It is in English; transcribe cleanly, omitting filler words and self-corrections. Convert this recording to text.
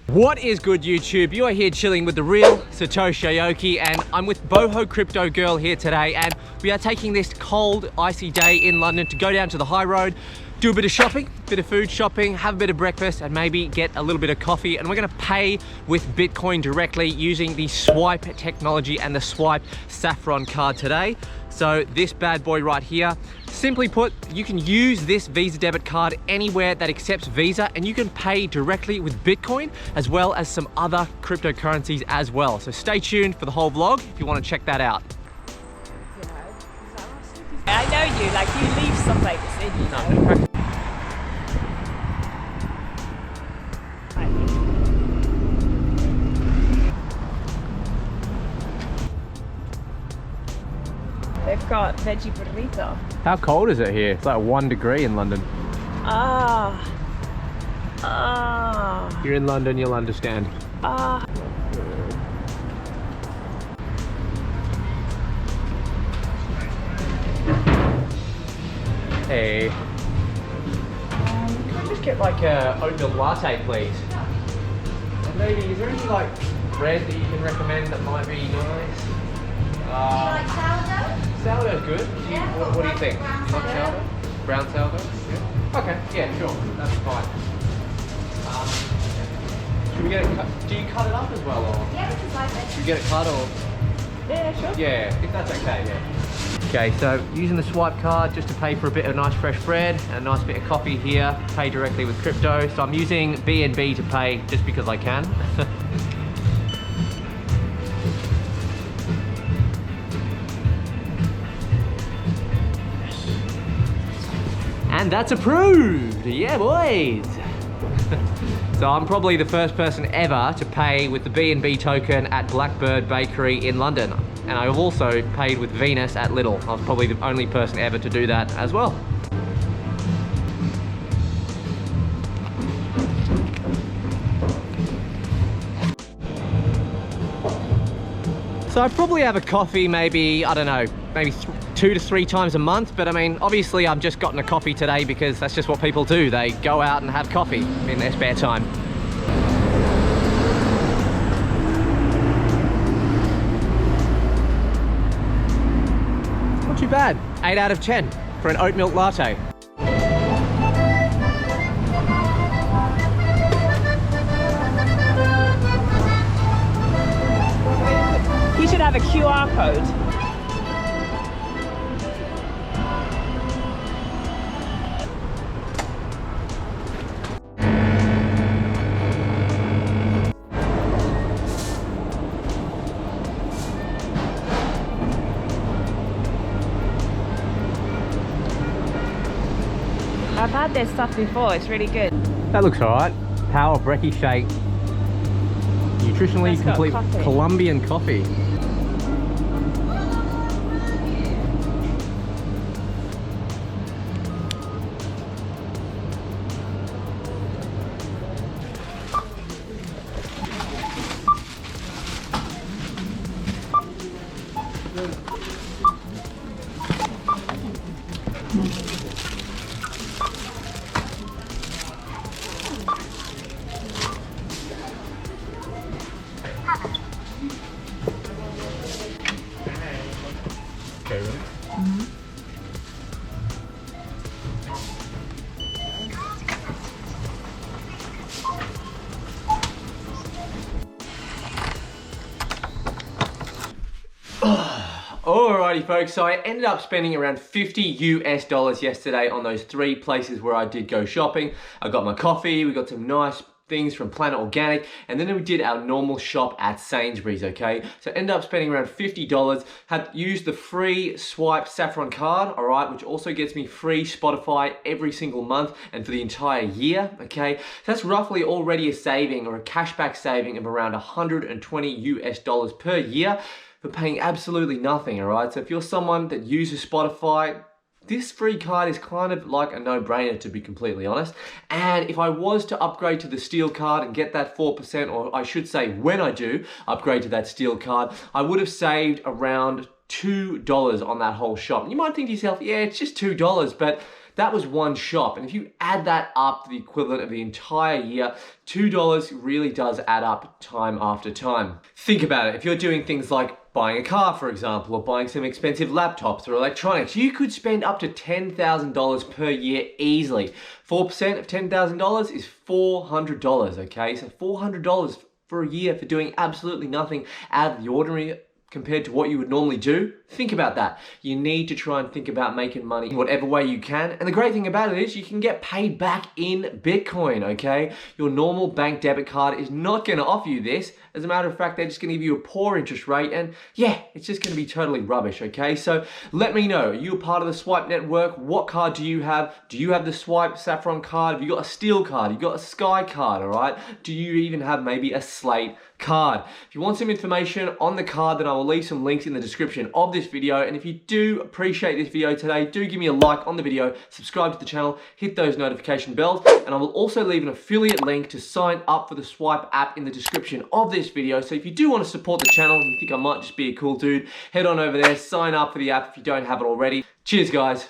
What is good, YouTube? You are here chilling with the real Satoshi Aoki, and I'm with Boho Crypto Girl here today, and we are taking this cold, icy day in London to go down to the high road, do a bit of shopping, bit of food shopping, have a bit of breakfast, and maybe get a little bit of coffee. And we're gonna pay with Bitcoin directly using the Swipe technology and the Swipe Saffron card today. So this bad boy right here, simply put, you can use this Visa debit card anywhere that accepts Visa, and you can pay directly with Bitcoin as well as some other cryptocurrencies as well. So stay tuned for the whole vlog if you want to check that out. I know you, like you leave some bakers in, you know. They've got veggie burrito. How cold is it here? It's like 1 degree in London. You're in London, you'll understand. Hey. Can I just get like a oat milk latte, please? And maybe, is there any like bread that you can recommend that might be nice? Do you like sourdough? Sourdough's good. Yeah, What do you think? brown You like sourdough? Brown sourdough? Yeah. Okay, yeah, sure. That's fine. Should we get it cut? Do you cut it up as well, or? Yeah, we can slice it. Should we get it cut, or? Yeah, sure. Yeah, if that's okay, yeah. Okay, so using the swipe card just to pay for a bit of nice fresh bread and a nice bit of coffee here, pay directly with crypto. So I'm using BNB to pay just because I can. And that's approved! Yeah, boys! So I'm probably the first person ever to pay with the BNB token at Blackbird Bakery in London. And I've also paid with Venus at Lidl. I was probably the only person ever to do that as well. So I probably have a coffee maybe, I don't know, maybe 2 to 3 times a month. But I mean, obviously I've just gotten a coffee today because that's just what people do. They go out and have coffee in their spare time. Not too bad. 8 out of 10 for an oat milk latte. You should have a QR code. I've had their stuff before, it's really good. That looks alright. Power Brekkie Shake. Nutritionally That's got complete coffee. Colombian coffee. Okay, ready? Alrighty folks, so I ended up spending around $50 US yesterday on those 3 places where I did go shopping. I got my coffee, we got some nice things from Planet Organic, and then we did our normal shop at Sainsbury's, okay? So I ended up spending around $50, had used the free Swipe Saffron card, all right, which also gets me free Spotify every single month and for the entire year, okay? So that's roughly already a saving, or a cashback saving, of around $120 US per year for paying absolutely nothing, all right? So if you're someone that uses Spotify, this free card is kind of like a no-brainer, to be completely honest. And if I was to upgrade to the Steel card and get that 4%, or I should say when I do upgrade to that Steel card, I would have saved around $2 on that whole shop. And you might think to yourself, yeah, it's just $2, but that was one shop. And if you add that up to the equivalent of the entire year, $2 really does add up time after time. Think about it. If you're doing things like buying a car, for example, or buying some expensive laptops or electronics, you could spend up to $10,000 per year easily. 4% of $10,000 is $400, okay? So $400 for a year for doing absolutely nothing out of the ordinary compared to what you would normally do. Think about that. You need to try and think about making money in whatever way you can. And the great thing about it is you can get paid back in Bitcoin, okay? Your normal bank debit card is not gonna offer you this. As a matter of fact, they're just gonna give you a poor interest rate, and yeah, it's just gonna be totally rubbish, okay? So let me know, are you a part of the Swipe network? What card do you have? Do you have the Swipe Saffron card? Have you got a Steel card? Have you got a Sky card, all right? Do you even have maybe a Slate card? If you want some information on the card, then I will leave some links in the description of this video. And if you do appreciate this video today, do give me a like on the video, subscribe to the channel, hit those notification bells, and I will also leave an affiliate link to sign up for the Swipe app in the description of this video. So if you do want to support the channel and you think I might just be a cool dude, head on over there, sign up for the app if you don't have it already. Cheers, guys.